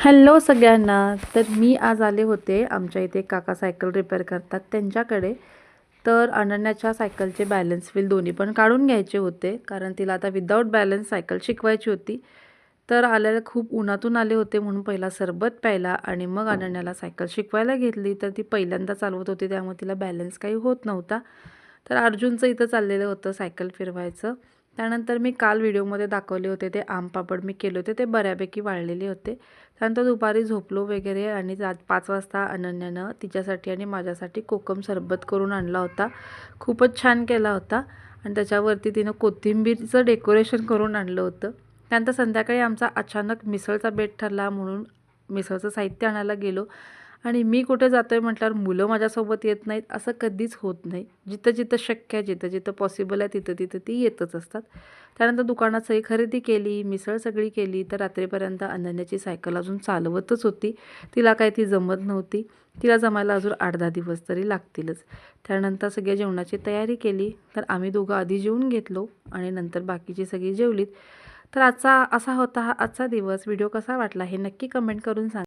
Hello सगळ्यांना. तर मी आज आले होते आमच्या इथे काका सायकल रिपेअर करतात त्यांच्याकडे. तर अनन्याच्या सायकलचे बॅलन्स व्हील दोन्ही पण काढून घ्यायचे होते, कारण तिला आता विदाऊट बॅलन्स सायकल शिकवायची होती. तर आलेले खूप उन्हातून आले होते म्हणून पहिला सरबत प्यायला आणि मग अनन्याला सायकल शिकवायला घेतली. तर ती पहिल्यांदा चालवत होती त्यामुळे तिला बॅलन्स काही होत नव्हता. तर अर्जुनचं इथं चाललेलं होतं सायकल फिरवायचं. त्यानंतर मी काल व्हिडिओमध्ये दाखवले होते ते आम पापड मी केले होते, ते बऱ्यापैकी वाळलेले होते. त्यानंतर दुपारी झोपलो वगैरे आणि 5 वाजता अनन्यानं तिच्यासाठी आणि माझ्यासाठी कोकम सरबत करून आणला होता. खूपच छान केला होता आणि त्याच्यावरती तिनं कोथिंबीरचं डेकोरेशन करून आणलं होतं. त्यानंतर संध्याकाळी आमचा अचानक मिसळचा बेत ठरला म्हणून मिसळचं साहित्य आणायला गेलो. आणि मी कुठे जातोय म्हटल्यावर मुलं माझ्यासोबत येत नाहीत असं कधीच होत नाही. जिथं जिथं शक्य आहे, जिथं जिथं पॉसिबल आहे तिथं तिथं ती येतच असतात. त्यानंतर दुकानात सगळी खरेदी केली, मिसळ सगळी केली. तर रात्रीपर्यंत अनन्याची सायकल अजून चालवतच होती. तिला काही ती जमत नव्हती. तिला जमायला अजून 8-10 दिवस तरी लागतीलच. त्यानंतर सगळ्या जेवणाची तयारी केली. तर आम्ही दोघं आधी जेवून घेतलो आणि नंतर बाकीची सगळी जेवलीत. तर असा होता हा आजचा दिवस. व्हिडिओ कसा वाटला हे नक्की कमेंट करून सांगा.